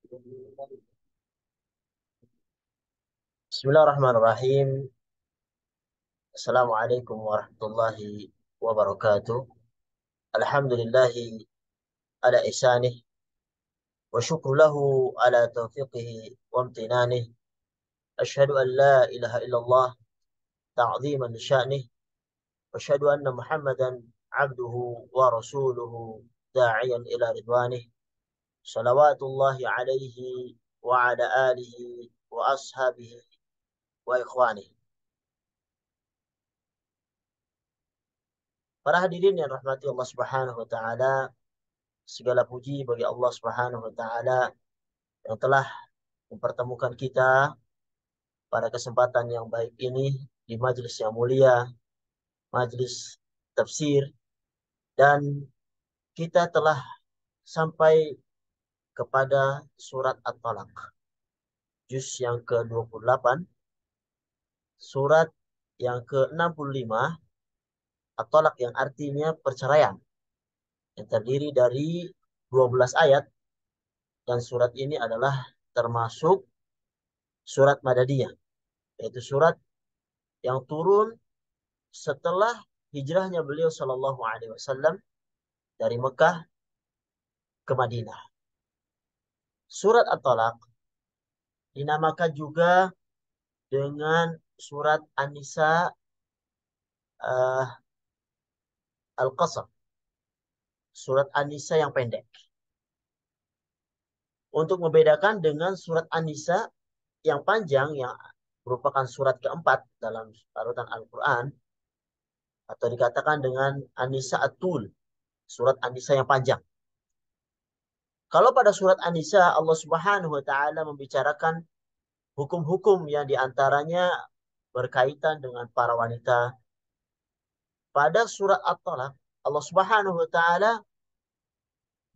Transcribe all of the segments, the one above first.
Bismillahirrahmanirrahim. Assalamualaikum warahmatullahi wabarakatuh. Alhamdulillahi ala ihsanih wa syukru lahu ala taufiqihi wa amtinanih. Asyhadu an la ilaha illallah ta'ziman li sya'nih wa asyhadu anna Muhammadan abduhu wa rasuluhu da'iyan ila ridwanih. Salawatullahi alaihi wa ala alihi wa ashabihi wa ikhwanih. Para hadirin yang rahmati Allah Subhanahu wa taala, segala puji bagi Allah Subhanahu wa taala yang telah mempertemukan kita pada kesempatan yang baik ini di majelis yang mulia, majelis tafsir, dan kita telah sampai kepada surat At-Talaq, juz yang ke-28, surat yang ke-65, At-Talaq yang artinya perceraian, yang terdiri dari 12 ayat, dan surat ini adalah termasuk surat Madaniyah, yaitu surat yang turun setelah hijrahnya beliau Shallallahu Alaihi Wasallam dari Mekah ke Madinah. Surat At-Talaq dinamakan juga dengan surat An-Nisa, Al-Qasr, surat An-Nisa yang pendek. Untuk membedakan dengan surat An-Nisa yang panjang, yang merupakan surat keempat dalam parutan Al-Quran, atau dikatakan dengan An-Nisa At-Tul, surat An-Nisa yang panjang. Kalau pada surat An-Nisa, Allah Subhanahu wa taala membicarakan hukum-hukum yang diantaranya berkaitan dengan para wanita. Pada surat At-Talaq, Allah Subhanahu wa taala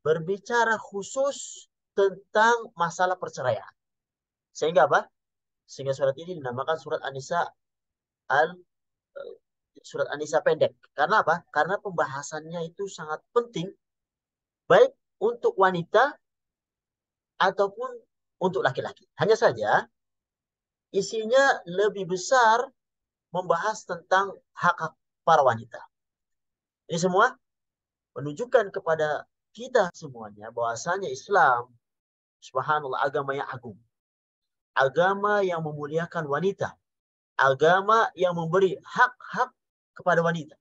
berbicara khusus tentang masalah perceraian. Sehingga apa? Sehingga surat ini dinamakan surat An-Nisa al surat An-Nisa pendek. Karena apa? Karena pembahasannya itu sangat penting, baik untuk wanita ataupun untuk laki-laki. Hanya saja isinya lebih besar membahas tentang hak-hak para wanita. Ini semua menunjukkan kepada kita semuanya bahwasanya Islam, subhanallah, agama yang agung. Agama yang memuliakan wanita. Agama yang memberi hak-hak kepada wanita.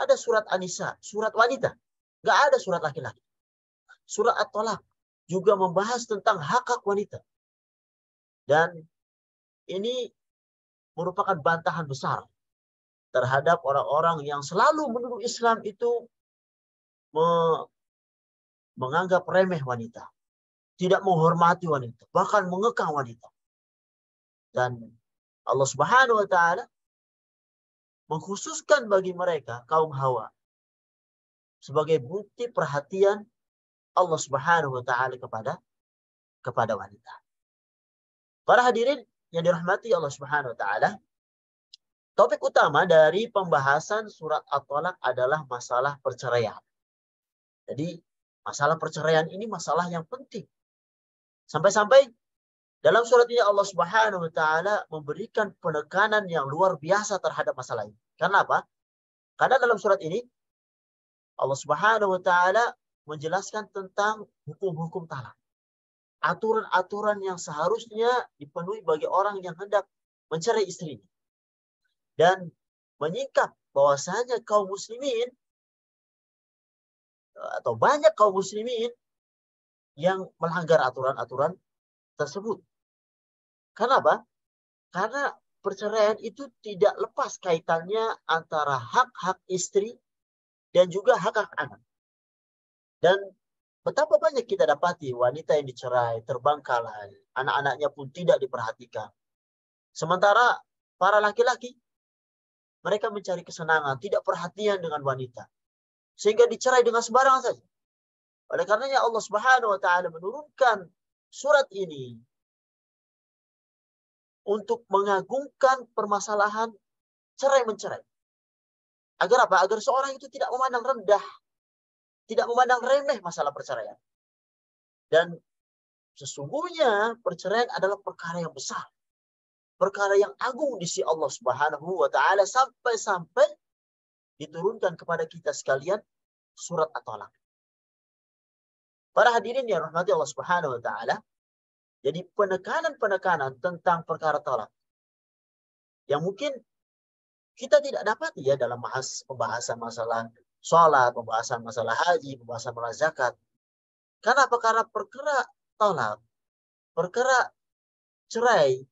Ada surat An-Nisa, surat wanita. Nggak ada surat laki-laki. Surat At-Talaq juga membahas tentang hak-hak wanita. Dan ini merupakan bantahan besar terhadap orang-orang yang selalu menuduh Islam itu menganggap remeh wanita, tidak menghormati wanita, bahkan mengekang wanita. Dan Allah Subhanahu wa taala mengkhususkan bagi mereka kaum Hawa sebagai bukti perhatian Allah Subhanahu wa taala kepada wanita. Para hadirin yang dirahmati Allah Subhanahu wa taala, topik utama dari pembahasan surat At-Talaq adalah masalah perceraian. Jadi, masalah perceraian ini masalah yang penting. Sampai-sampai dalam surat ini Allah Subhanahu wa taala memberikan penekanan yang luar biasa terhadap masalah ini. Karena apa? Karena dalam surat ini Allah Subhanahu wa taala menjelaskan tentang hukum-hukum talak. Aturan-aturan yang seharusnya dipenuhi bagi orang yang hendak mencerai istrinya. Dan menyingkap bahwasanya kaum muslimin atau banyak kaum muslimin yang melanggar aturan-aturan tersebut. Karena apa? Karena perceraian itu tidak lepas kaitannya antara hak-hak istri dan juga hak-hak anak. Dan betapa banyak kita dapati wanita yang dicerai, terbangkalai, anak-anaknya pun tidak diperhatikan. Sementara para laki-laki, mereka mencari kesenangan, tidak perhatian dengan wanita. Sehingga dicerai dengan sembarangan saja. Oleh karenanya Allah Subhanahu wa taala menurunkan surat ini untuk mengagungkan permasalahan cerai-mencerai. Agar apa? Agar seorang itu tidak memandang rendah, tidak memandang remeh masalah perceraian. Dan Sesungguhnya perceraian adalah perkara yang besar. Perkara yang agung di sisi Allah Subhanahu wa taala sampai-sampai diturunkan kepada kita sekalian surat At-Talaq. Para hadirin yang rahmati Allah Subhanahu wa taala, jadi penekanan-penekanan tentang perkara talak yang mungkin kita tidak dapat ya dalam pembahasan masalah sholat, pembahasan masalah haji, pembahasan masalah zakat. Karena perkara talak, perkara cerai,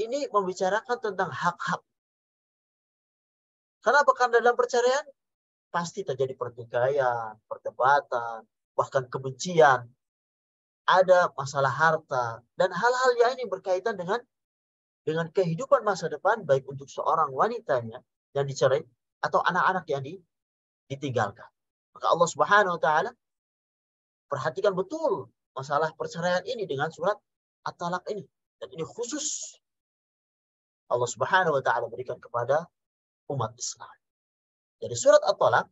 ini membicarakan tentang hak-hak. Karena perkara dalam perceraian pasti terjadi pertikaian, perdebatan, bahkan kebencian. Ada masalah harta dan hal-hal yang ini berkaitan dengan kehidupan masa depan baik untuk seorang wanitanya yang dicerai atau anak-anak yang ditinggalkan. Maka Allah Subhanahu wa taala perhatikan betul masalah perceraian ini dengan surat At-Talaq ini. Dan ini khusus Allah Subhanahu wa taala berikan kepada umat Islam. Jadi surat At-Talaq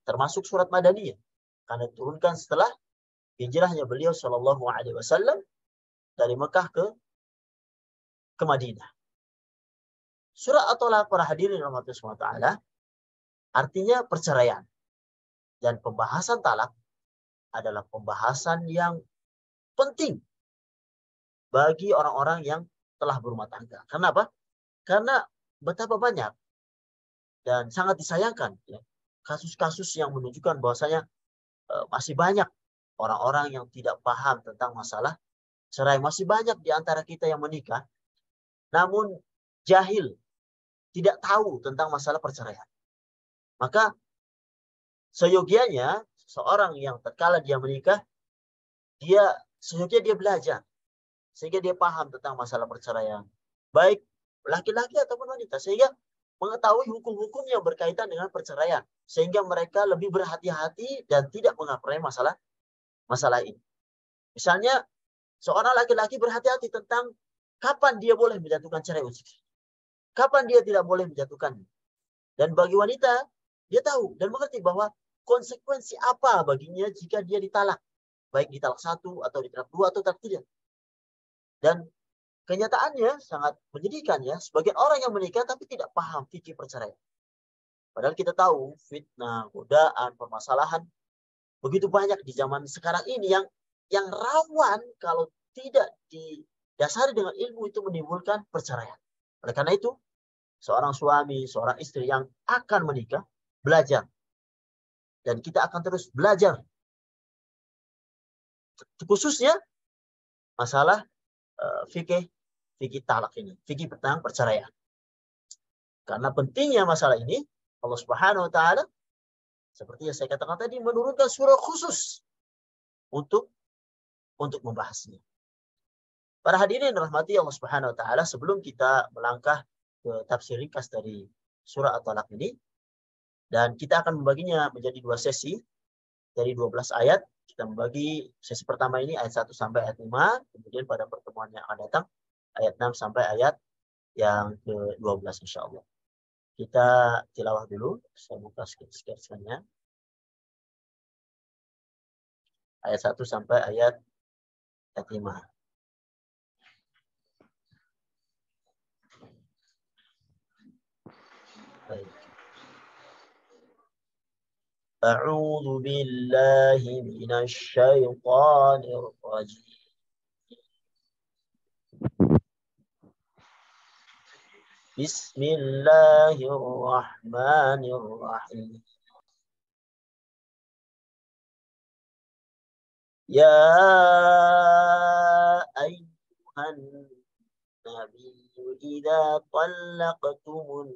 termasuk surat Madaniyah karena diturunkan setelah hijrahnya beliau Shallallahu alaihi wasallam dari Mekah ke Madinah. Surah At-Talaq para hadirin rahmatullahi SWT artinya perceraian. Dan pembahasan talak adalah pembahasan yang penting bagi orang-orang yang telah berumah tangga. Kenapa? Karena betapa banyak dan sangat disayangkan ya, kasus-kasus yang menunjukkan bahwasanya masih banyak orang-orang yang tidak paham tentang masalah cerai. Masih banyak di antara kita yang menikah namun jahil, tidak tahu tentang masalah perceraian. Maka seyogianya seorang yang tatkala dia menikah, seyogianya dia belajar sehingga dia paham tentang masalah perceraian, baik laki-laki ataupun wanita, sehingga mengetahui hukum-hukum yang berkaitan dengan perceraian, sehingga mereka lebih berhati-hati dan tidak mengaprai masalah ini. Misalnya seorang laki-laki berhati-hati tentang kapan dia boleh menjatuhkan cerai, kapan dia tidak boleh menjatuhkannya. Dan bagi wanita, dia tahu dan mengerti bahwa konsekuensi apa baginya jika dia ditalak. Baik ditalak 1 atau ditalak 2 atau ditalak 3. Dan kenyataannya sangat menyedihkan ya. Sebagian orang yang menikah tapi tidak paham fikih perceraian. Padahal kita tahu fitnah, godaan, permasalahan begitu banyak di zaman sekarang ini yang rawan kalau tidak didasari dengan ilmu itu menimbulkan perceraian. Oleh karena itu, seorang suami, seorang istri yang akan menikah, belajar. Dan kita akan terus belajar. Khususnya masalah fikih talak ini. Fikih tentang perceraian. Karena pentingnya masalah ini, Allah Subhanahu wa taala seperti yang saya katakan tadi menurunkan surah khusus untuk membahasnya. Para hadirin rahmati Allah Subhanahu wa taala, sebelum kita melangkah ke tafsir ringkas dari surah At-Talaq ini, dan kita akan membaginya menjadi 2 sesi dari 12 ayat. Kita membagi sesi pertama ini ayat 1 sampai ayat 5, kemudian pada pertemuan yang akan datang ayat 6 sampai ayat yang ke-12 insyaallah. Kita tilawah dulu, saya buka sketsanya. Ayat 1 sampai ayat 5. Baik. A'udzu billahi minasy syaithanir rajim. Bismillahirrahmanirrahim. Ya ayyuhan nabiyyu idza talaqtumun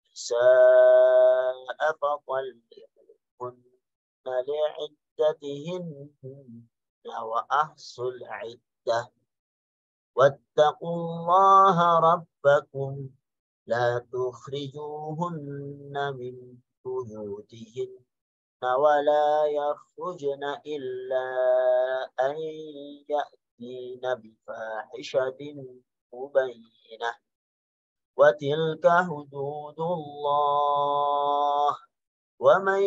nisaa fatalliquhunna li'iddatihinna wa ahsul 'iddah wattaqullaha rabbakum la tukhrijuhunna min buyutihinna wa la yakhrujna illa an ya'tina bifahishatin mubayyinah wa tilka hududullah ومن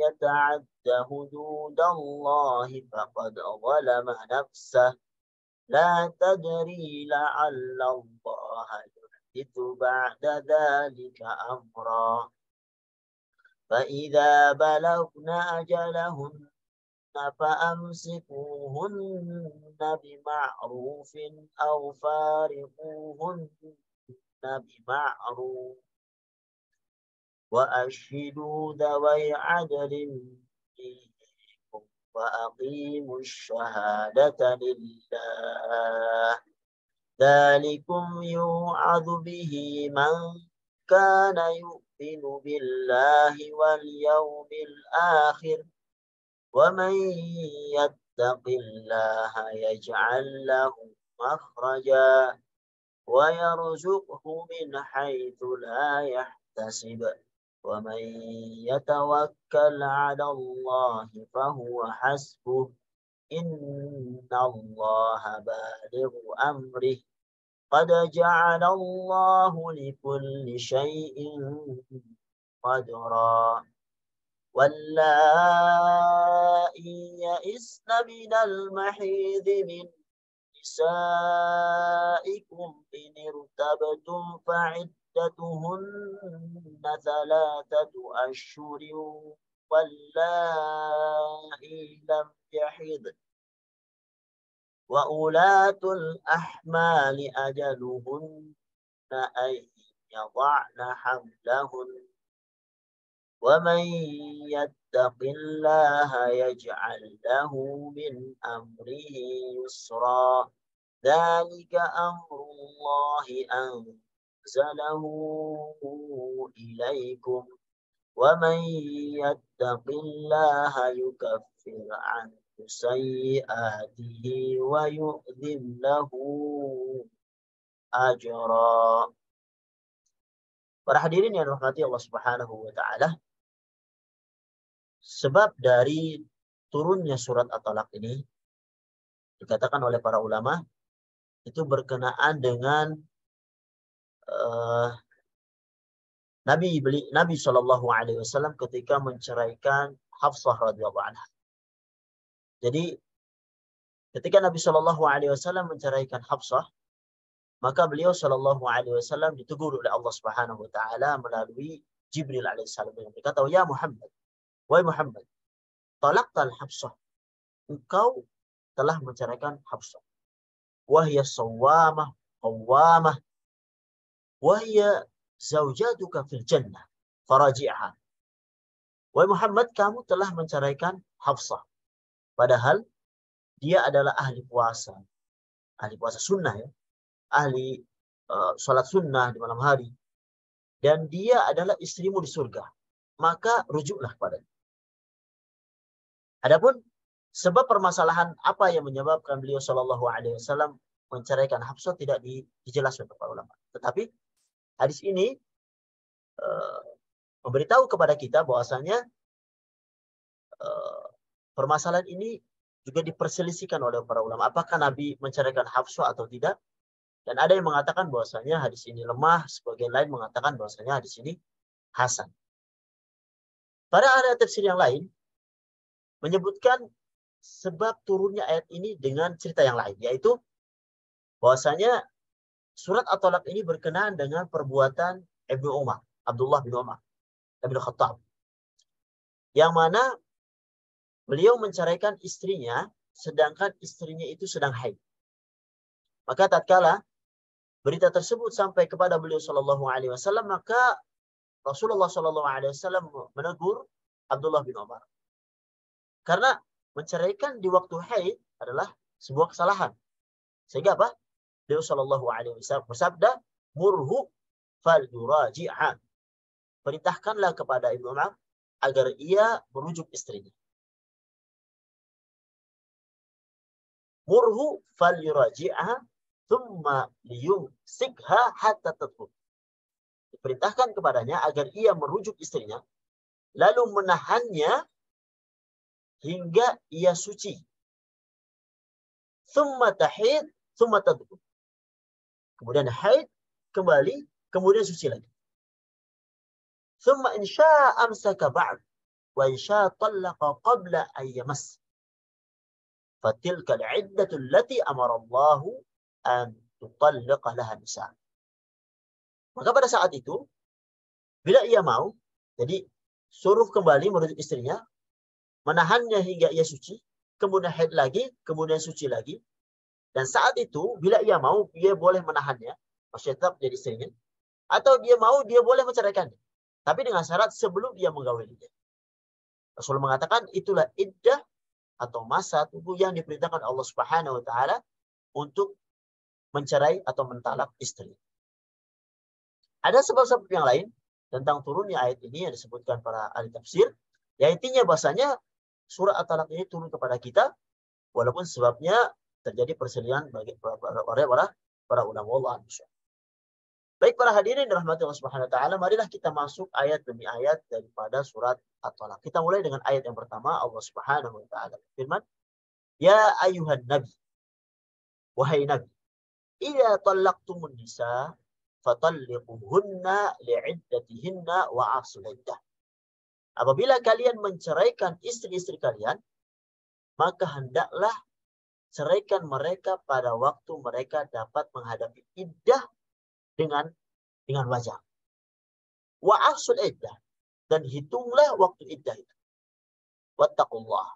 يتعد حدود الله فقد ظلم نفسه لا تدري لعل الله يحدث بعد ذلك أمرا فإذا بلغن أجلهن فأمسكوهن بمعروف أو فارقوهن بمعروف وأشهدوا ذوي عدل منكم وأقيموا الشهادة لله ذلكم يوعظ به من كان يؤمن بالله واليوم الآخر ومن يتق الله يجعل له مخرجا ويرزقه من حيث لا يحتسب ومن يتوكل على الله فهو حسبه إن الله بالغ أمره قد جعل الله لكل شيء قدرا واللائي يئسن من المحيض من نسائكم إن ارتبتم فعدتهن 3 أشهر واللائي لم يحض وأولاة الأحمال أجلهن أن يضعن حملهن ومن يتق الله يجعل له من أمره يسرا ذلك أمر الله أنزله إليكم ومن يتق الله يكفر عنه سيئاته ويؤذن له أجرا. Para hadirin yang dirahmati Allah Subhanahu wa taala, sebab dari turunnya surat At-Talaq ini dikatakan oleh para ulama itu berkenaan dengan Nabi Shallallahu Alaihi Wasallam ketika menceraikan Hafsah radhiyallahu anha. Jadi ketika Nabi Shallallahu Alaihi Wasallam menceraikan Hafsah, maka beliau Shallallahu Alaihi Wasallam ditegur oleh Allah Subhanahu Wa Taala melalui Jibril alaihissalam yang berkata, ya Muhammad, wahai Muhammad, talaqtal Hafsah, engkau telah menceraikan Hafsah. Wahya sawamah, qawwamah, wahya zaujatuka fil jannah, faraji'ha. Wahai Muhammad, kamu telah menceraikan Hafsah. Padahal dia adalah ahli puasa sunnah ya, ahli salat sunnah di malam hari, dan dia adalah istrimu di surga. Maka rujuklah kepadanya. Adapun sebab permasalahan apa yang menyebabkan beliau Shallallahu Alaihi Wasallam menceraikan Hafsah tidak dijelaskan oleh para ulama. Tetapi hadis ini memberitahu kepada kita bahwasanya permasalahan ini juga diperselisihkan oleh para ulama. Apakah Nabi menceraikan Hafsah atau tidak? Dan ada yang mengatakan bahwasanya hadis ini lemah, sebagian lain mengatakan bahwasanya hadis ini hasan. Pada ayat tafsir yang lain menyebutkan sebab turunnya ayat ini dengan cerita yang lain, yaitu bahwasanya surat At-Talaq ini berkenaan dengan perbuatan Ibnu Umar, Abdullah bin Umar, Ibnu Khattab, yang mana beliau menceraikan istrinya sedangkan istrinya itu sedang haid. Maka tatkala berita tersebut sampai kepada beliau Shallallahu Alaihi Wasallam, maka Rasulullah Shallallahu Alaihi Wasallam menegur Abdullah bin Umar karena menceraikan di waktu haid adalah sebuah kesalahan. Sehingga apa? Beliau Shallallahu Alaihi Wasallam bersabda, murhu fal yuraji'ha. Perintahkanlah kepada Ibnu Umar agar ia merujuk istrinya. Murhu fal yuraji'ha thumma liyumsikha hatta tadhur. Diperintahkan kepadanya agar ia merujuk istrinya, lalu menahannya hingga ia suci. Thumma tahid, thumma tadhur. Kemudian haid, kembali, kemudian suci lagi. Thumma in syaa amsaka ba'd wa in syaa talaqa qabla an yamass. Fatilka al-'iddatu allati amara Allahu an tutalliqa laha nisa. Maka pada saat itu, bila ia mau, jadi suruh kembali merujuk istrinya, menahannya hingga ia suci, kemudian haid lagi, kemudian suci lagi. Dan saat itu, bila ia mau, dia boleh menahannya, maksudnya tetap jadi istrinya. Atau dia mau, dia boleh menceraikannya. Tapi dengan syarat sebelum dia menggaulinya. Rasulullah mengatakan, itulah iddah atau masa tunggu yang diperintahkan Allah Subhanahu wa taala untuk mencerai atau mentalak istri. Ada sebab-sebab yang lain tentang turunnya ayat ini yang disebutkan para ahli tafsir. Ya intinya bahasanya surah At-Talaq ini turun kepada kita walaupun sebabnya terjadi perselisihan bagi para ulama Allah. Baik para hadirin dirahmati Allah Subhanahu wa taala, marilah kita masuk ayat demi ayat daripada surat At-Talaq. Kita mulai dengan ayat yang pertama. Allah Subhanahu wa taala firman, "Ya ayuhan nabi, wahai nabi, idza talaqtumun nisa fatalliquhunna li'iddatihinna wa ahsul iddah." Apabila kalian menceraikan istri-istri kalian, maka hendaklah ceraikan mereka pada waktu mereka dapat menghadapi iddah dengan wajar. Wa ahsul iddah, dan hitunglah waktu iddah itu. Wattaqullah,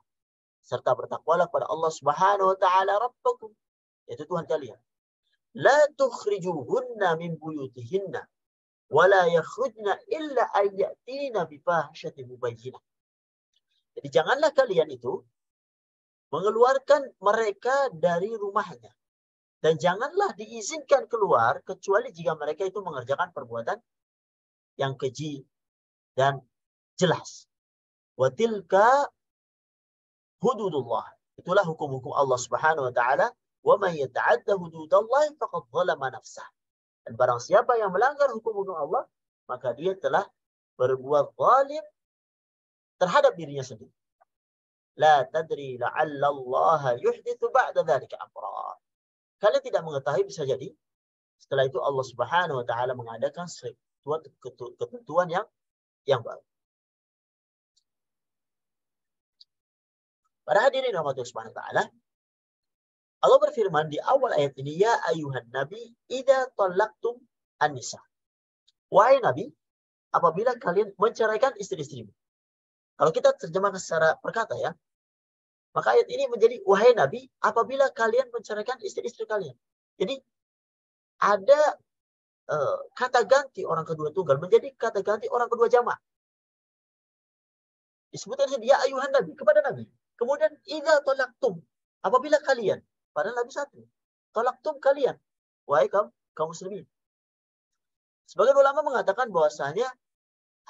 serta bertakwalah kepada Allah Subhanahu wa taala rabbakum, yaitu Tuhan kalian. La tukhrijuhunna min buyutihinna wa la yakhrujna illa an ya'tina bi fahishatin mubayyinah. Jadi janganlah kalian itu mengeluarkan mereka dari rumahnya. Dan janganlah diizinkan keluar kecuali jika mereka itu mengerjakan perbuatan yang keji dan jelas. Wa tilka hududullah. Itulah hukum-hukum Allah Subhanahu wa taala. Wa man yata'adda hududallahi faqad zalama nafsah. Dan barang siapa yang melanggar hukum-hukum Allah, maka dia telah berbuat zalim terhadap dirinya sendiri. La tadri la'alla Allah yuhditsu ba'da dzalika amra. Kalian tidak mengetahui, bisa jadi setelah itu Allah Subhanahu wa taala mengadakan suatu ketentuan yang baru. Para hadirin rahmati Allah Subhanahu wa taala, Allah berfirman di awal ayat ini, ya ayuhan nabi idza talaqtum an-nisa. Wahai nabi, apabila kalian menceraikan istri-istrimu. Kalau kita terjemahkan secara perkata ya, maka ayat ini menjadi wahai nabi, apabila kalian menceraikan istri-istri kalian. Jadi ada kata ganti orang kedua tunggal menjadi kata ganti orang kedua jamak. Disebutkan ya ayuhan nabi kepada nabi. Kemudian idza talaqtum, apabila kalian, padahal nabi satu. Talaqtum kalian, wahai kaum muslimin. Sebagian ulama mengatakan bahwasanya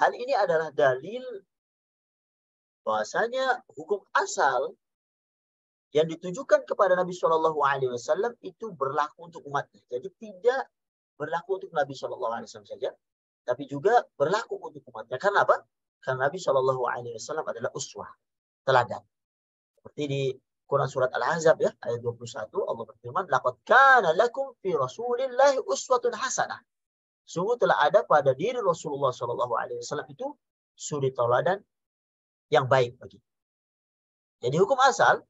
hal ini adalah dalil bahwasanya hukum asal yang ditujukan kepada Nabi Shallallahu Alaihi Wasallam itu berlaku untuk umatnya. Jadi tidak berlaku untuk Nabi Shallallahu Alaihi Wasallam saja, tapi juga berlaku untuk umatnya. Karena apa? Karena Nabi Shallallahu Alaihi Wasallam adalah uswah, teladan. Seperti di Quran surat Al-Ahzab ya, ayat 21, Allah berfirman, "Laqad kana lakum fi Rasulillahi uswatun hasanah." Sungguh telah ada pada diri Rasulullah Shallallahu Alaihi Wasallam itu suri teladan yang baik bagi. Jadi hukum asal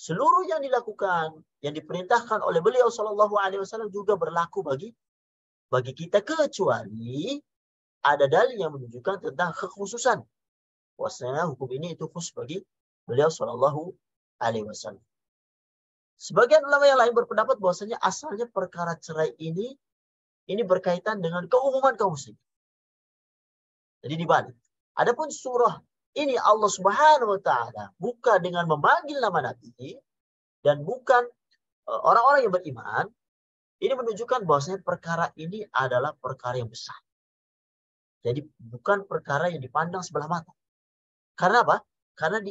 seluruh yang dilakukan, yang diperintahkan oleh beliau Shallallahu Alaihi Wasallam juga berlaku bagi kita, kecuali ada dalil yang menunjukkan tentang kekhususan. Bahwasanya hukum ini itu khusus bagi beliau Shallallahu Alaihi Wasallam. Sebagian ulama yang lain berpendapat bahwasanya asalnya perkara cerai ini berkaitan dengan keumuman kaum muslim. Jadi dibalik. Adapun surah ini Allah Subhanahu wa taala buka dengan memanggil nama Nabi dan bukan orang-orang yang beriman. Ini menunjukkan bahwasanya perkara ini adalah perkara yang besar. Jadi bukan perkara yang dipandang sebelah mata. Karena apa? Karena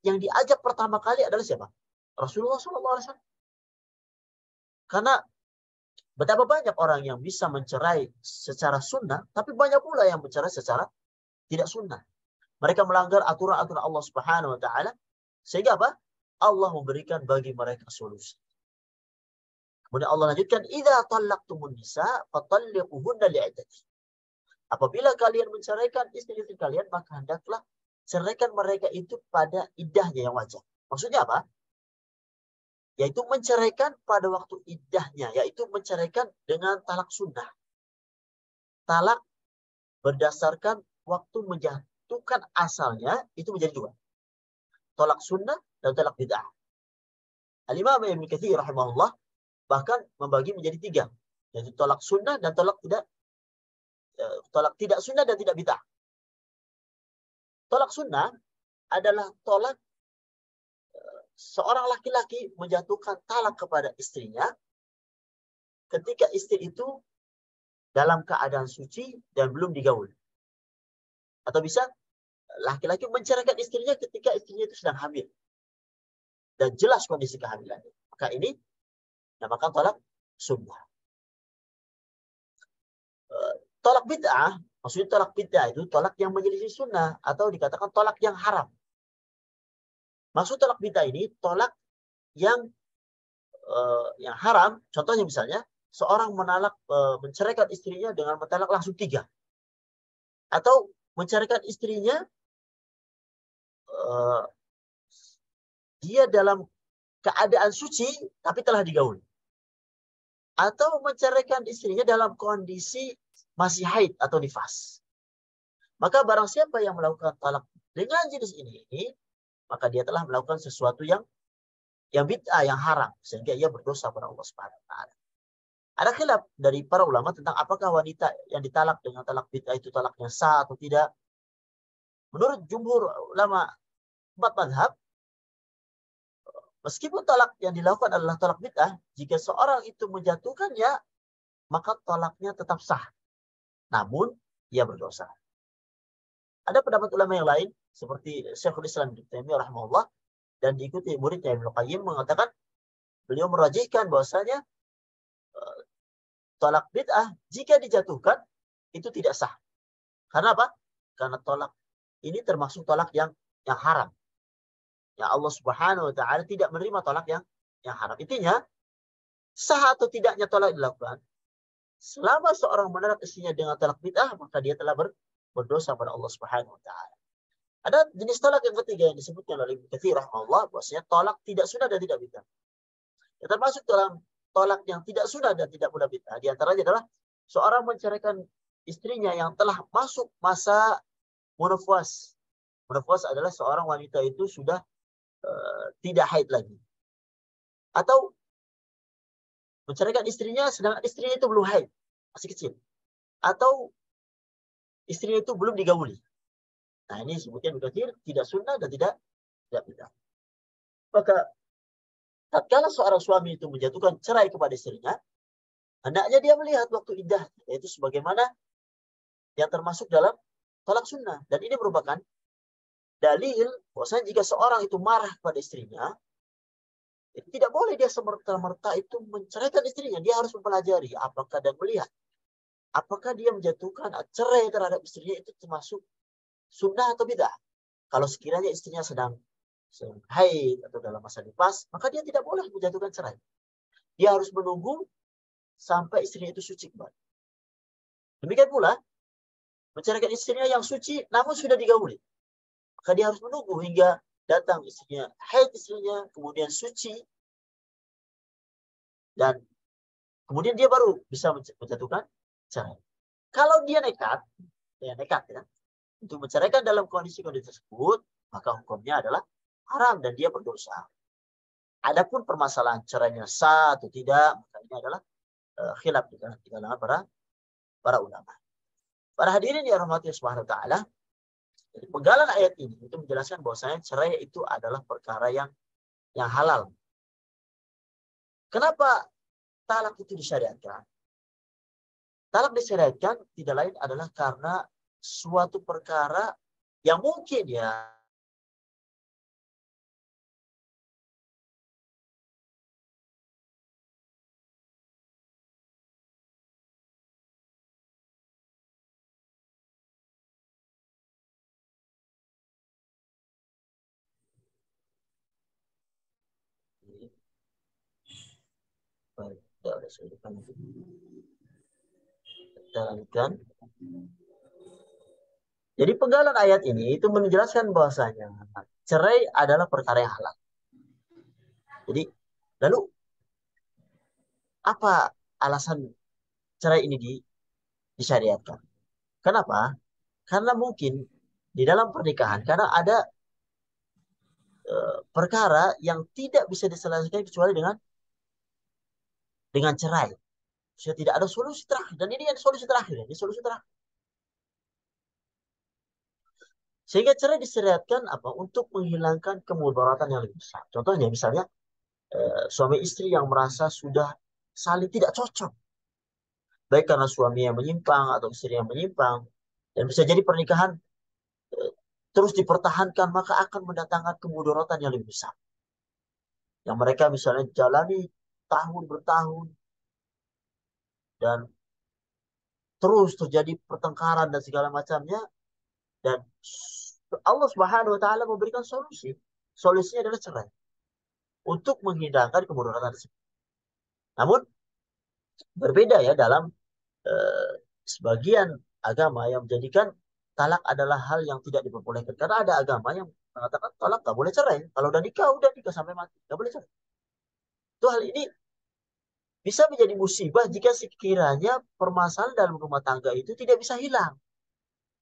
yang diajak pertama kali adalah siapa? Rasulullah SAW. Karena betapa banyak orang yang bisa mencerai secara sunnah, tapi banyak pula yang mencerai secara tidak sunnah. Mereka melanggar aturan-aturan Allah Subhanahu wa taala, sehingga apa? Allah memberikan bagi mereka solusi. Kemudian Allah lanjutkan, "Idza talaqtumun nisa fatalliquhunna li'iddatihinna." Apabila kalian menceraikan istri-istri kalian, maka hendaklah ceraikan mereka itu pada iddahnya yang wajar. Maksudnya apa? Yaitu menceraikan pada waktu iddahnya, yaitu menceraikan dengan talak sunnah. Talak berdasarkan waktu menjatuhkan asalnya itu menjadi dua. Talak sunnah dan talak bid'ah. Al-Imam Ibnu Katsir rahimahullah bahkan membagi menjadi tiga, yaitu talak sunnah dan talak tidak sunnah dan tidak bid'ah. Tolak sunnah adalah tolak seorang laki-laki menjatuhkan talak kepada istrinya ketika istri itu dalam keadaan suci dan belum digaul. Atau bisa laki-laki menceraikan istrinya ketika istrinya itu sedang hamil dan jelas kondisi kehamilannya. Maka ini namakan tolak sunnah. Tolak bid'ah, maksudnya tolak bid'ah itu tolak yang menyelisih sunnah atau dikatakan tolak yang haram. Maksud tolak bid'ah ini tolak yang haram. Contohnya misalnya seorang menceraikan istrinya dengan mentalak langsung 3, atau menceraikan istrinya dia dalam keadaan suci tapi telah digaul, atau menceraikan istrinya dalam kondisi masih haid atau nifas. Maka barang siapa yang melakukan talak dengan jenis ini, maka dia telah melakukan sesuatu yang bid'ah, yang haram, sehingga ia berdosa pada Allah Subhanahu wa taala. Ada khilaf dari para ulama tentang apakah wanita yang ditalak dengan talak bid'ah itu talaknya sah atau tidak. Menurut jumhur ulama 4 mazhab, meskipun talak yang dilakukan adalah talak bid'ah, jika seorang itu menjatuhkannya, maka talaknya tetap sah. Namun, ia berdosa. Ada pendapat ulama yang lain, seperti Syekhul Islam Ibnu Taimiyah rahimahullah, dan diikuti muridnya Ibnu Qayyim, mengatakan, beliau merajihkan bahwasanya talak bid'ah jika dijatuhkan itu tidak sah. Karena apa? Karena talak ini termasuk talak yang haram. Ya, Allah Subhanahu wa taala tidak menerima talak yang haram. Intinya, sah atau tidaknya talak dilakukan, selama seorang menolak istrinya dengan talak bid'ah, maka dia telah berdosa pada Allah Subhanahu wa taala. Ada jenis talak yang ketiga yang disebutkan oleh Ibnu Katsir rahimahullah, bahwasanya talak tidak sunnah dan tidak bid'ah. Ya, termasuk dalam talak yang tidak sunnah dan tidak pula bid'ah, di antaranya adalah seorang menceraikan istrinya yang telah masuk masa menopause. Menopause adalah seorang wanita itu sudah tidak haid lagi. Atau menceraikan istrinya sedangkan istrinya itu belum haid, masih kecil. Atau istrinya itu belum digauli. Nah, ini sebutkan Ibnu tidak sunnah dan tidak bid'ah. Maka tatkala seorang suami itu menjatuhkan cerai kepada istrinya, hendaknya dia melihat waktu iddah, yaitu sebagaimana yang termasuk dalam talak sunnah. Dan ini merupakan dalil bahwasanya jika seorang itu marah kepada istrinya, tidak boleh dia semerta-merta itu menceraikan istrinya. Dia harus mempelajari apakah dan melihat apakah dia menjatuhkan cerai terhadap istrinya itu termasuk sunnah atau bid'ah. Kalau sekiranya istrinya sedang haid atau dalam masa nifas, maka dia tidak boleh menjatuhkan cerai. Dia harus menunggu sampai istrinya itu suci kembali. Demikian pula, menceraikan istrinya yang suci namun sudah digauli, maka dia harus menunggu hingga datang istrinya, haid istrinya, kemudian suci, dan kemudian dia baru bisa menjatuhkan cerai. Kalau dia nekat ya, untuk menceraikan dalam kondisi-kondisi tersebut, maka hukumnya adalah haram dan dia berdosa. Adapun permasalahan cerainya sah atau tidak, maka ini adalah khilaf di kalangan para ulama. Para hadirin yang rahmati Allah Subhanahu wa taala, penggalan ayat ini itu menjelaskan bahwasanya cerai itu adalah perkara yang halal. Kenapa talak itu disyariatkan? Talak disyariatkan tidak lain adalah karena suatu perkara yang mungkin ya baik, kita lanjutkan. Jadi penggalan ayat ini itu menjelaskan bahwasanya cerai adalah perkara yang halal. Jadi lalu apa alasan cerai ini disyariatkan? Kenapa? Karena mungkin di dalam pernikahan karena ada perkara yang tidak bisa diselesaikan kecuali dengan cerai. Sudah tidak ada solusi terakhir dan ini yang solusi terakhir, ini solusi terakhir. Sehingga cerai disyariatkan apa? Untuk menghilangkan kemudaratan yang lebih besar. Contohnya misalnya suami istri yang merasa sudah saling tidak cocok, baik karena suami yang menyimpang atau istri yang menyimpang, dan bisa jadi pernikahan eh, terus dipertahankan maka akan mendatangkan kemudaratan yang lebih besar. Yang mereka misalnya jalani tahun bertahun dan terus terjadi pertengkaran dan segala macamnya dan Allah Subhanahu wa taala memberikan solusi. Solusinya adalah cerai untuk menghilangkan kemudaratan tersebut. Namun berbeda ya dalam eh, sebagian agama yang menjadikan talak adalah hal yang tidak diperbolehkan. Karena ada agama yang mengatakan talak nggak boleh cerai. Kalau udah nikah sampai mati, nggak boleh cerai. Itu hal ini bisa menjadi musibah jika sekiranya permasalahan dalam rumah tangga itu tidak bisa hilang.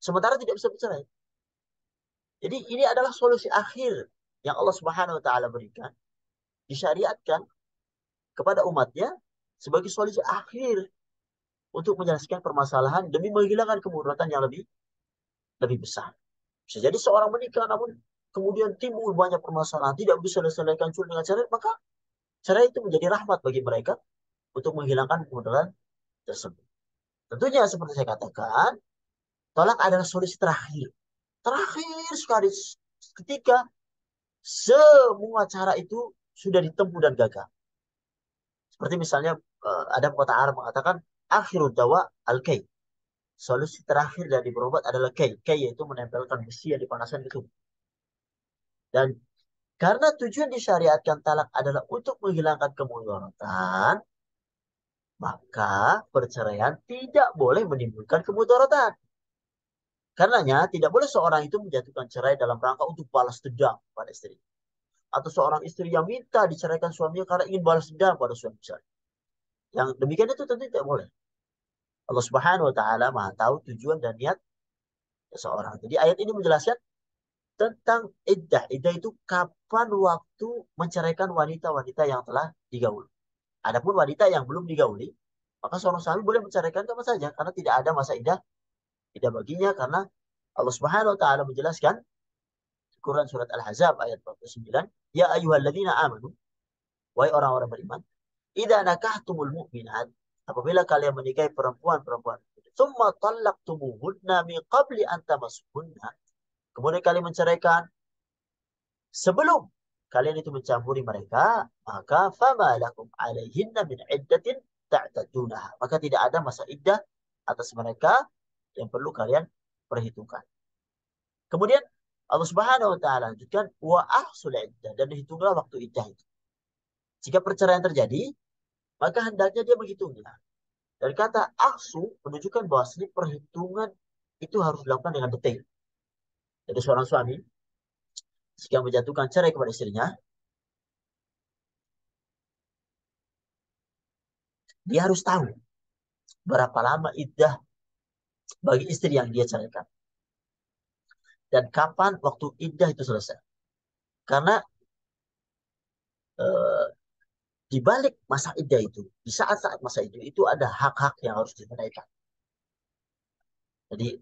Sementara tidak bisa bercerai. Jadi ini adalah solusi akhir yang Allah Subhanahu wa taala berikan, disyariatkan kepada umatnya sebagai solusi akhir untuk menyelesaikan permasalahan demi menghilangkan kemudaratan yang lebih lebih besar. Bisa jadi seorang menikah namun kemudian timbul banyak permasalahan tidak bisa diselesaikan dengan cerai, maka cerai itu menjadi rahmat bagi mereka untuk menghilangkan kemudaratan tersebut. Tentunya seperti saya katakan, tolak adalah solusi terakhir. Terakhir sekali ketika semua cara itu sudah ditempuh dan gagal. Seperti misalnya ada pepatah Arab mengatakan akhirud dawa al-kay. Solusi terakhir dari berobat adalah kay. Kay yaitu menempelkan besi yang dipanaskan itu. Dan karena tujuan disyariatkan talak adalah untuk menghilangkan kemudaratan, maka perceraian tidak boleh menimbulkan kemudaratan. Karenanya tidak boleh seorang itu menjatuhkan cerai dalam rangka untuk balas dendam pada istri. Atau seorang istri yang minta diceraikan suaminya karena ingin balas dendam pada suami misalnya. Yang demikian itu tentu tidak boleh. Allah Subhanahu wa taala Maha tahu tujuan dan niat seseorang. Jadi ayat ini menjelaskan tentang iddah. Iddah itu kapan waktu menceraikan wanita-wanita yang telah digauli. Adapun wanita yang belum digauli, maka seorang suami boleh menceraikan kapan saja karena tidak ada masa iddah iddah baginya karena Allah Subhanahu wa taala menjelaskan Quran surat Al-Ahzab ayat 49, ya ayyuhalladzina amanu, wahai orang-orang beriman, idza nakahtumul mu'minat, apabila kalian menikahi perempuan-perempuan, tsumma talaqtumuhunna min qabli an tamassuhunna, kemudian kalian menceraikan sebelum kalian itu mencampuri mereka, maka fama lakum alaihinna min iddatin ta'tadunaha. Maka tidak ada masa iddah atas mereka yang perlu kalian perhitungkan. Kemudian Allah Subhanahu wa taala lanjutkan wa ahsul iddah dan hitunglah waktu iddah itu. Jika perceraian terjadi, maka hendaknya dia menghitungnya. Dan kata ahsu menunjukkan bahwa perhitungan itu harus dilakukan dengan detail. Jadi seorang suami jika menjatuhkan cerai kepada istrinya, dia harus tahu berapa lama iddah bagi istri yang dia ceraikan. Dan kapan waktu iddah itu selesai. Karena eh, di balik masa iddah itu, di saat-saat masa itu ada hak-hak yang harus ditunaikan. Jadi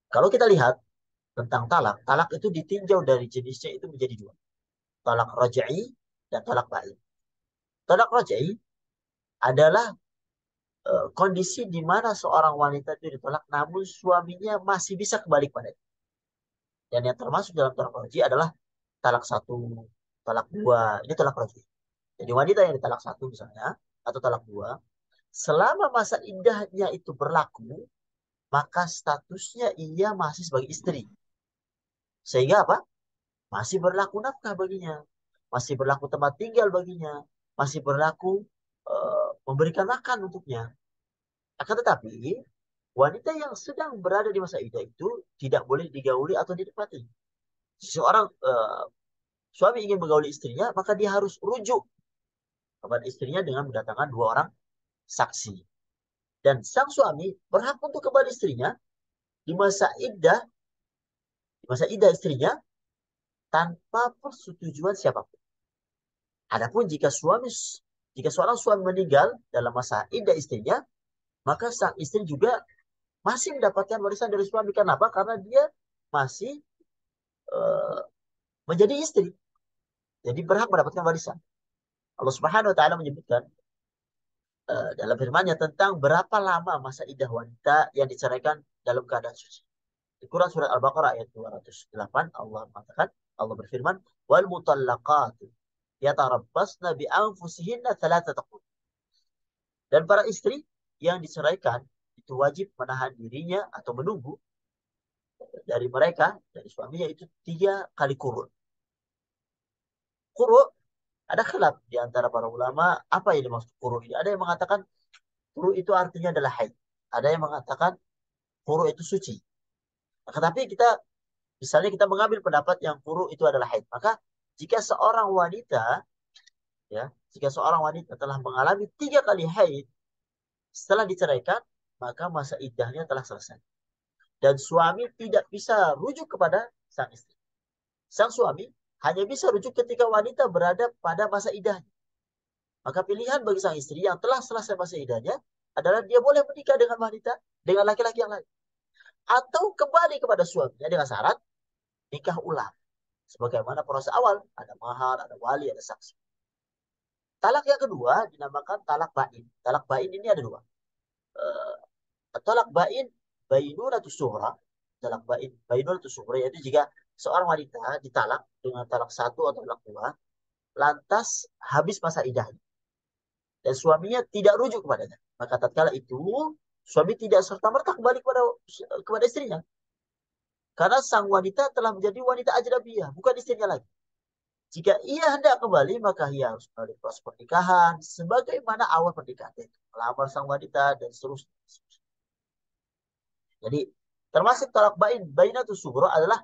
kalau kita lihat tentang talak, talak itu ditinjau dari jenisnya itu menjadi dua. Talak raj'i dan talak ba'in. Talak raj'i adalah kondisi di mana seorang wanita itu ditolak namun suaminya masih bisa kembali kepadanya. Dan yang termasuk dalam talak raj'i adalah talak satu, talak dua, ini talak raj'i. Jadi wanita yang ditalak satu misalnya, atau talak dua, selama masa iddahnya itu berlaku, maka statusnya ia masih sebagai istri. Sehingga apa? Masih berlaku nafkah baginya. Masih berlaku tempat tinggal baginya. Masih berlaku memberikan makan untuknya. Akan tetapi, Wanita yang sedang berada di masa iddah itu tidak boleh digauli atau didekati. Seorang suami ingin menggauli istrinya, maka dia harus rujuk kepada istrinya dengan mendatangkan dua orang saksi. Dan sang suami berhak untuk kembali istrinya di masa iddah, di masa iddah istrinya tanpa persetujuan siapapun. Adapun jika seorang suami meninggal dalam masa iddah istrinya, maka sang istri juga masih mendapatkan warisan dari suami. Kenapa? Karena dia masih uh, menjadi istri. Jadi berhak mendapatkan warisan. Allah Subhanahu wa taala menyebutkan dalam firman-Nya tentang berapa lama masa iddah wanita yang diceraikan dalam keadaan suci. Di Quran surat Al-Baqarah ayat 208 Allah mengatakan, Allah berfirman, "Wal mutallaqatu yatarabbasna bi anfusihinna thalathata qurun." Dan para istri yang diceraikan itu wajib menahan dirinya atau menunggu dari mereka, dari suaminya itu 3 kali kurun. Kurun ada khilaf di antara para ulama apa yang dimaksud kurun ini. Ada yang mengatakan kurun itu artinya adalah haid. Ada yang mengatakan kurun itu suci. Nah, tetapi misalnya kita mengambil pendapat yang kurun itu adalah haid, maka jika seorang wanita ya, jika seorang wanita telah mengalami 3 kali haid setelah diceraikan, maka masa iddahnya telah selesai. Dan suami tidak bisa rujuk kepada sang istri. Sang suami hanya bisa rujuk ketika wanita berada pada masa iddahnya. Maka pilihan bagi sang istri yang telah selesai masa iddahnya adalah dia boleh menikah dengan wanita, dengan laki-laki yang lain. Atau kembali kepada suaminya dengan syarat nikah ulang. Sebagaimana proses awal, ada mahar, ada wali, ada saksi. Talak yang kedua dinamakan talak bain. Talak bain ini ada dua. Uh, talak bain, bainunatus sughra. Talak bain, bainunatus sughra, yaitu jika seorang wanita ditalak dengan talak satu atau talak dua, lantas habis masa iddahnya. Dan suaminya tidak rujuk kepadanya. Maka tatkala itu, suami tidak serta-merta kembali kepada istrinya. Karena sang wanita telah menjadi wanita ajnabiyah, bukan istrinya lagi. Jika ia hendak kembali, maka ia harus melalui proses pernikahan sebagaimana awal pernikahan, yaitu melamar sang wanita dan seterusnya. Jadi, termasuk talak bain, bainatus sughra adalah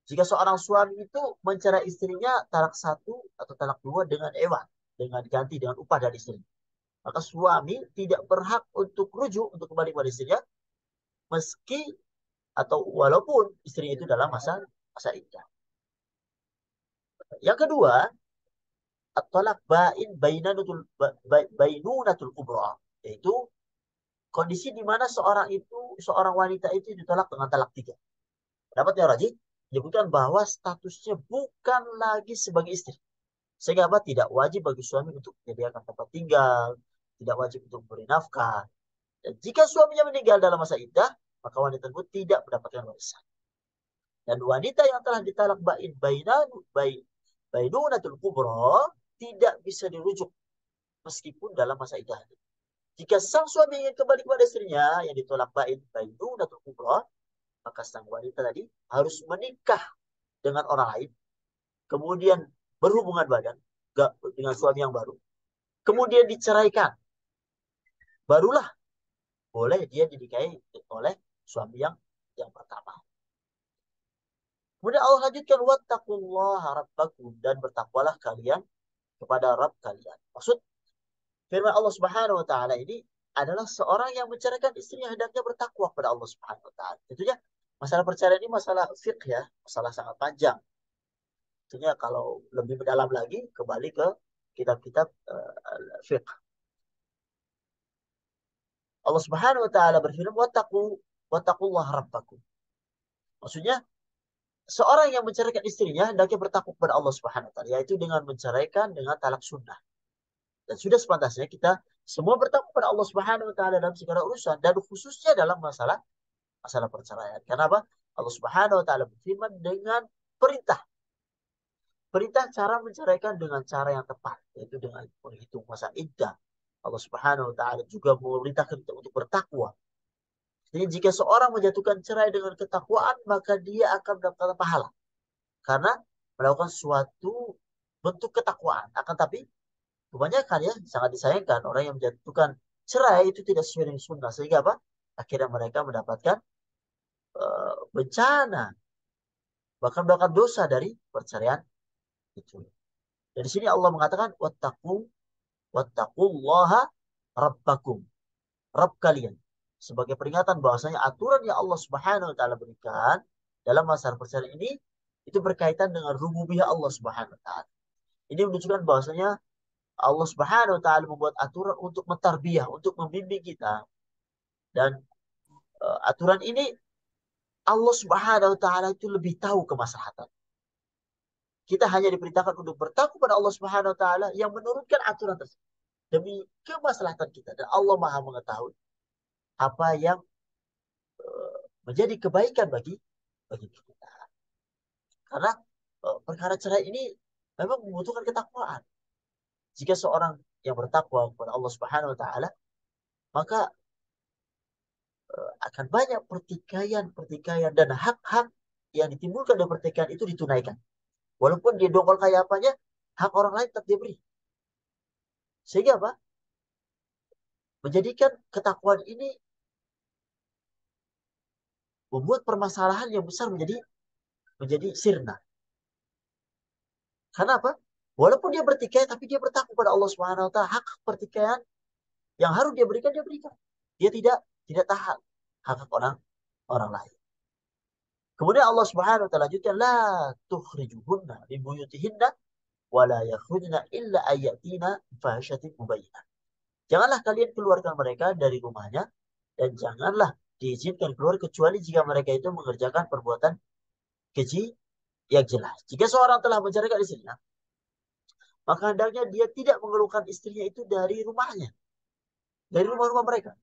jika seorang suami itu mencerai istrinya talak satu atau talak dua dengan ewan, dengan ganti dengan upah dari istri. Maka suami tidak berhak untuk rujuk untuk kembali kepada istrinya meski atau walaupun istrinya itu dalam masa masa iddah. Yang kedua, at-talaq bain bainunatul kubra, yaitu kondisi di mana seorang wanita itu ditolak dengan talak 3. Pendapatnya Raji menyebutkan bahwa statusnya bukan lagi sebagai istri. Sehingga apa? Tidak wajib bagi suami untuk menyediakan tempat tinggal, tidak wajib untuk memberi nafkah. Dan jika suaminya meninggal dalam masa iddah, maka wanita tersebut tidak mendapatkan warisan. Dan wanita yang telah ditalak bainunatul kubra tidak bisa dirujuk meskipun dalam masa iddah. Jika sang suami ingin kembali kepada istrinya yang ditolak bainunatul kubra, maka sang wanita tadi harus menikah dengan orang lain, kemudian berhubungan badan dengan suami yang baru, kemudian diceraikan, barulah boleh dia dinikahi oleh suami yang pertama. Kemudian Allah lanjutkan wattaqullaha rabbakum, dan bertakwalah kalian kepada Rabb kalian. Maksud firman Allah Subhanahu wa taala ini adalah seorang yang menceraikan istrinya hendaknya bertakwa kepada Allah Subhanahu wa taala. Tentunya masalah perceraian ini masalah fiqh ya, masalah sangat panjang. Tentunya kalau lebih mendalam lagi kembali ke kitab-kitab fiqh. Allah Subhanahu wa taala berfirman wattaqullaha rabbakum. Maksudnya seorang yang menceraikan istrinya hendaknya bertakwa kepada Allah Subhanahu wa taala, yaitu dengan menceraikan dengan talak sunnah. Dan sudah sepantasnya kita semua bertakwa kepada Allah Subhanahu wa taala dalam segala urusan, dan khususnya dalam masalah perceraian. Kenapa? Allah Subhanahu wa taala berfirman dengan perintah. Perintah cara menceraikan dengan cara yang tepat, yaitu dengan menghitung masa iddah. Allah Subhanahu wa taala juga memerintahkan kita untuk bertakwa. Jadi jika seorang menjatuhkan cerai dengan ketakwaan, maka dia akan mendapatkan pahala. Karena melakukan suatu bentuk ketakwaan. Akan tapi kebanyakan ya sangat disayangkan orang yang menjatuhkan cerai itu tidak sesuai dengan sunnah. Sehingga apa? akhirnya mereka mendapatkan bencana, bahkan dosa dari perceraian itu. Dan di sini Allah mengatakan wattaqullaha rabbakum. Rabb kalian. Sebagai peringatan bahwasanya aturan yang Allah Subhanahu wa taala berikan dalam masalah perceraian ini itu berkaitan dengan rububiyah Allah Subhanahu wa taala. Ini menunjukkan bahwasanya Allah Subhanahu wa taala membuat aturan untuk mentarbiyah, untuk membimbing kita. Dan aturan ini Allah Subhanahu wa taala itu lebih tahu kemaslahatan. Kita hanya diperintahkan untuk bertakwa pada Allah Subhanahu wa taala yang menurunkan aturan tersebut demi kemaslahatan kita, dan Allah Maha mengetahui apa yang menjadi kebaikan bagi kita. Karena perkara cerai ini memang membutuhkan ketakwaan. Jika seorang yang bertakwa kepada Allah Subhanahu wa taala, maka akan banyak pertikaian-pertikaian dan hak-hak yang ditimbulkan dari pertikaian itu ditunaikan. Walaupun dia dongkol kayak apanya, hak orang lain tetap dia beri. Sehingga apa? Menjadikan ketakwaan ini membuat permasalahan yang besar menjadi sirna. Karena apa? Walaupun dia bertikai, tapi dia bertakwa pada Allah Subhanahu wa taala. Hak pertikaian yang harus dia berikan. Dia tidak tahan hak orang orang lain. Kemudian Allah Subhanahu wa taala lanjutkan, la tukhrijuhunna min buyutihinna wa la yakhrujna illa ayatina fahishatin mubayyinah. Janganlah kalian keluarkan mereka dari rumahnya, dan janganlah diizinkan keluar kecuali jika mereka itu mengerjakan perbuatan keji yang jelas. Jika seorang telah menceraikan istrinya, maka hendaknya dia tidak mengeluarkan istrinya itu dari rumahnya, dari rumah-rumah mereka.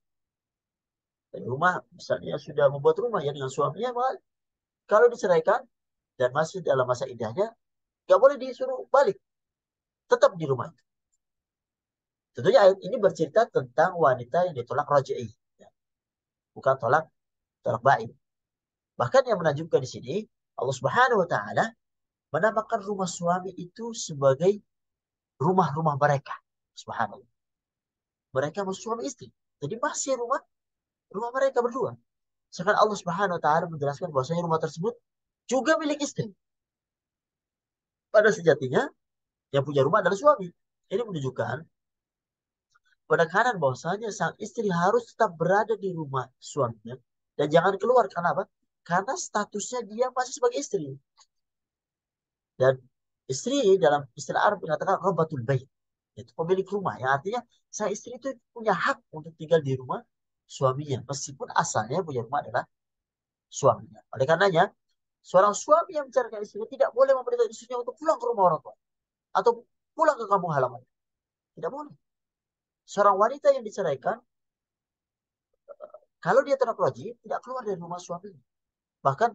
Dari rumah, misalnya sudah membuat rumah ya dengan suaminya, maka kalau diceraikan dan masih dalam masa iddahnya, nggak boleh disuruh balik, tetap di rumah itu. Tentunya ayat ini bercerita tentang wanita yang ditolak raj'i, ya. Bukan tolak tolak bain. Bahkan yang menunjukkan di sini, Allah Subhanahu wa taala menamakan rumah suami itu sebagai rumah-rumah mereka. Subhanallah. Mereka masih suami istri. Jadi masih rumah rumah mereka berdua. Sedangkan Allah Subhanahu wa taala menjelaskan bahwasanya rumah tersebut juga milik istri. Pada sejatinya yang punya rumah adalah suami. Ini menunjukkan penekanan bahwasanya sang istri harus tetap berada di rumah suaminya dan jangan keluar. Karena apa? Karena statusnya dia masih sebagai istri. Dan istri dalam istilah Arab mengatakan Rabbatul Bait, itu pemilik rumah. Yang artinya sang istri itu punya hak untuk tinggal di rumah suaminya meskipun asalnya punya rumah adalah suaminya. Oleh karenanya, seorang suami yang menceraikan istrinya tidak boleh memerintah istrinya untuk pulang ke rumah orang tua atau pulang ke kampung halaman. Tidak boleh. Seorang wanita yang diceraikan, kalau dia tolak wajib, tidak keluar dari rumah suaminya. Bahkan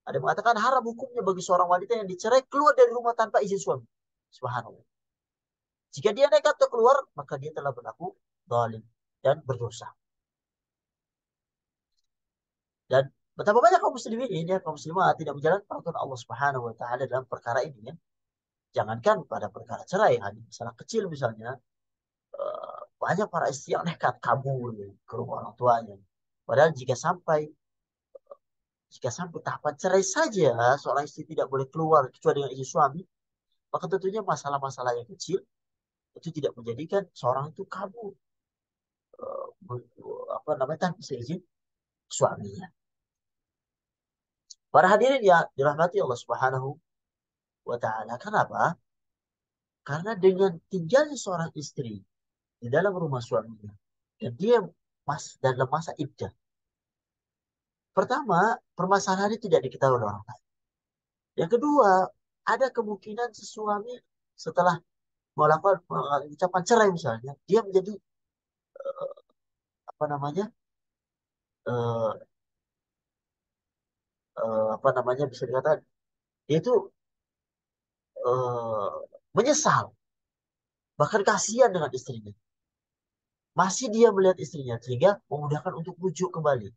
ada yang mengatakan haram hukumnya bagi seorang wanita yang dicerai keluar dari rumah tanpa izin suami. Subhanallah. Jika dia nekat untuk keluar, maka dia telah berlaku zalim dan berdosa. Dan betapa banyak kaum muslimin ini, kaum muslimah tidak menjalankan peraturan Allah Subhanahu wa taala dalam perkara ini, ya. Jangankan pada perkara cerai, hanya masalah kecil misalnya, banyak para istri yang nekat kabur ke rumah orang tuanya. Padahal jika sampai tahapan cerai saja, seorang istri tidak boleh keluar kecuali dengan izin suami, maka tentunya masalah-masalah yang kecil itu tidak menjadikan seorang itu kabur, apa namanya, tanpa seizin suaminya. Para hadirin yang dirahmati Allah Subhanahu wa taala. Kenapa? Karena dengan tinggalnya seorang istri di dalam rumah suaminya dan dia dalam masa iddah. Pertama, permasalahan ini tidak diketahui oleh orang lain. Yang kedua, ada kemungkinan si suami setelah melakukan ucapan cerai misalnya, dia menjadi apa namanya? eh, apa namanya, bisa dikatakan dia itu eh, menyesal, bahkan kasihan dengan istrinya. Masih dia melihat istrinya sehingga memudahkan untuk rujuk kembali.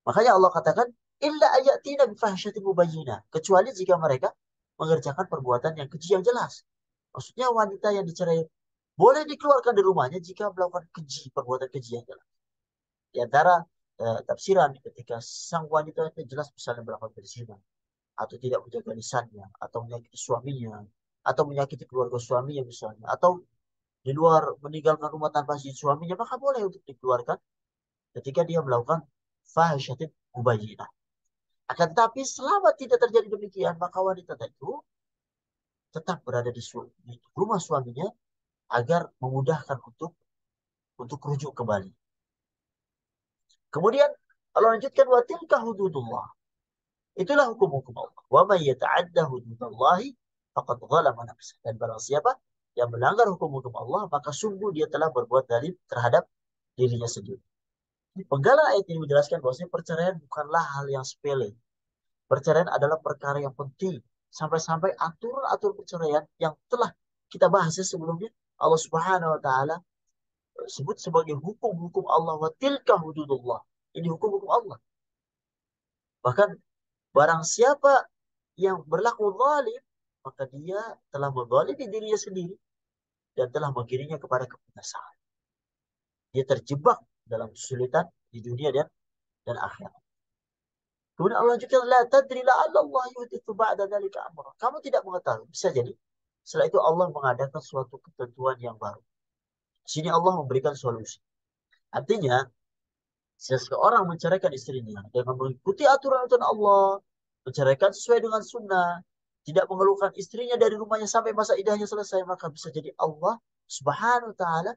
Makanya Allah katakan illa ayatina bifahsyatin mubayyinah, kecuali jika mereka mengerjakan perbuatan yang keji yang jelas. Maksudnya wanita yang dicerai boleh dikeluarkan dari rumahnya jika melakukan perbuatan keji yang jelas. Di antara tafsiran ketika sang wanita itu jelas misalnya melakukan berzina atau tidak menjaga lisannya atau menyakiti suaminya atau menyakiti keluarga suaminya misalnya atau di luar meninggalkan rumah tanpa izin suaminya maka boleh untuk dikeluarkan ketika dia melakukan fahisyatin mubayyinah. Akan tetapi selama tidak terjadi demikian maka wanita itu tetap berada di rumah suaminya agar memudahkan untuk rujuk kembali. Kemudian Allah lanjutkan wa tilka hududullah. Itulah hukum-hukum Allah. Wa may yata'adda hududallahi faqad zalama nafsah. Dan barang siapa yang melanggar hukum-hukum Allah, maka sungguh dia telah berbuat zalim terhadap dirinya sendiri. Penggalan ayat ini menjelaskan bahwasanya perceraian bukanlah hal yang sepele. Perceraian adalah perkara yang penting. Sampai-sampai aturan-aturan perceraian yang telah kita bahas sebelumnya, Allah Subhanahu wa taala sebut sebagai hukum-hukum Allah wa tilka hududullah. Ini hukum-hukum Allah. Bahkan barang siapa yang berlaku zalim, maka dia telah menzalimi dirinya sendiri dan telah menggiringnya kepada kebinasaan. Dia terjebak dalam kesulitan di dunia dan akhirat. Kemudian Allah lanjutkan, la tadri la'alla Allah yuhditsu ba'da dzalika amra. Kamu tidak mengetahui, bisa jadi setelah itu Allah mengadakan suatu ketentuan yang baru. Di sini Allah memberikan solusi. Artinya, seseorang menceraikan istrinya dengan mengikuti aturan-aturan Allah, menceraikan sesuai dengan sunnah, tidak mengeluarkan istrinya dari rumahnya sampai masa idahnya selesai, maka bisa jadi Allah Subhanahu wa taala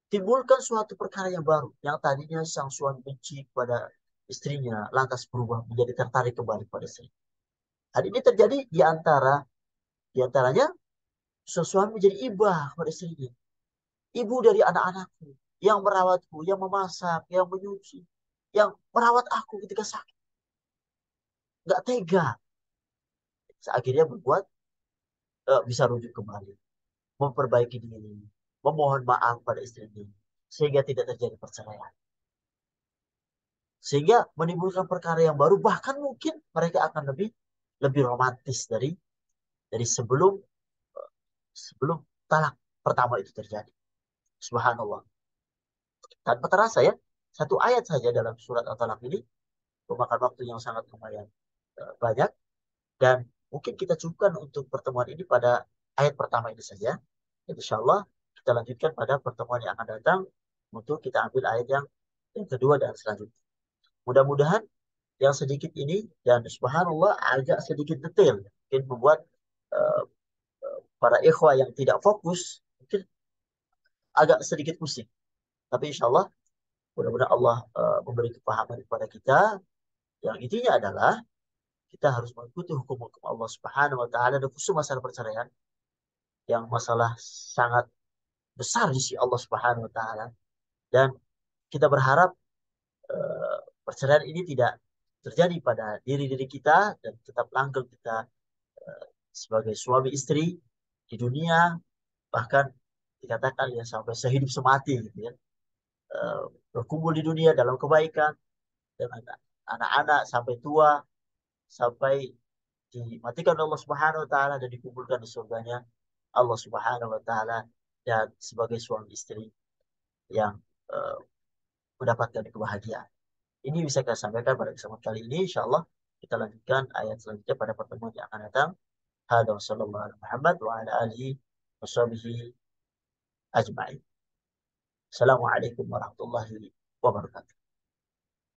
timbulkan suatu perkara yang baru yang tadinya sang suami benci kepada istrinya lantas berubah menjadi tertarik kembali pada istri. Hal ini terjadi di antaranya sang suami menjadi ibah kepada istrinya. Ibu dari anak-anakku yang merawatku, yang memasak, yang menyuci, yang merawat aku ketika sakit. Nggak tega. Akhirnya berbuat bisa rujuk kembali. Memperbaiki diri. Memohon maaf pada istrinya. Sehingga tidak terjadi perceraian. Sehingga menimbulkan perkara yang baru. Bahkan mungkin mereka akan lebih romantis dari sebelum talak pertama itu terjadi. Subhanallah. Tanpa terasa ya. Satu ayat saja dalam surat At-Talaq ini memakan waktu yang sangat lumayan banyak. Dan mungkin kita cukupkan untuk pertemuan ini pada ayat pertama ini saja. Insya Allah kita lanjutkan pada pertemuan yang akan datang untuk kita ambil ayat yang kedua dan selanjutnya. Mudah-mudahan yang sedikit ini dan subhanallah agak sedikit detail. Mungkin membuat uh, para ikhwah yang tidak fokus mungkin agak sedikit pusing. Tapi insya Allah mudah-mudahan Allah memberi kepahaman kepada kita. Yang intinya adalah kita harus mengikuti hukum-hukum Allah Subhanahu wa taala dan khusus masalah perceraian yang masalah sangat besar di sisi Allah Subhanahu wa taala dan kita berharap eh, perceraian ini tidak terjadi pada diri-diri kita dan tetap langgeng kita eh, sebagai suami istri di dunia bahkan dikatakan ya sampai sehidup semati gitu ya. Eh, Berkumpul di dunia dalam kebaikan dengan anak-anak sampai tua sampai dimatikan Allah Subhanahu wa taala dan dikumpulkan di surganya Allah Subhanahu wa taala dan sebagai suami istri yang eh, mendapatkan kebahagiaan. Ini bisa kita sampaikan pada kesempatan kali ini. Insya Allah kita lanjutkan ayat selanjutnya pada pertemuan yang akan datang. Hadza sallallahu alaihi Muhammad wa ala alihi washabihi ajma'in. Assalamualaikum warahmatullahi wabarakatuh.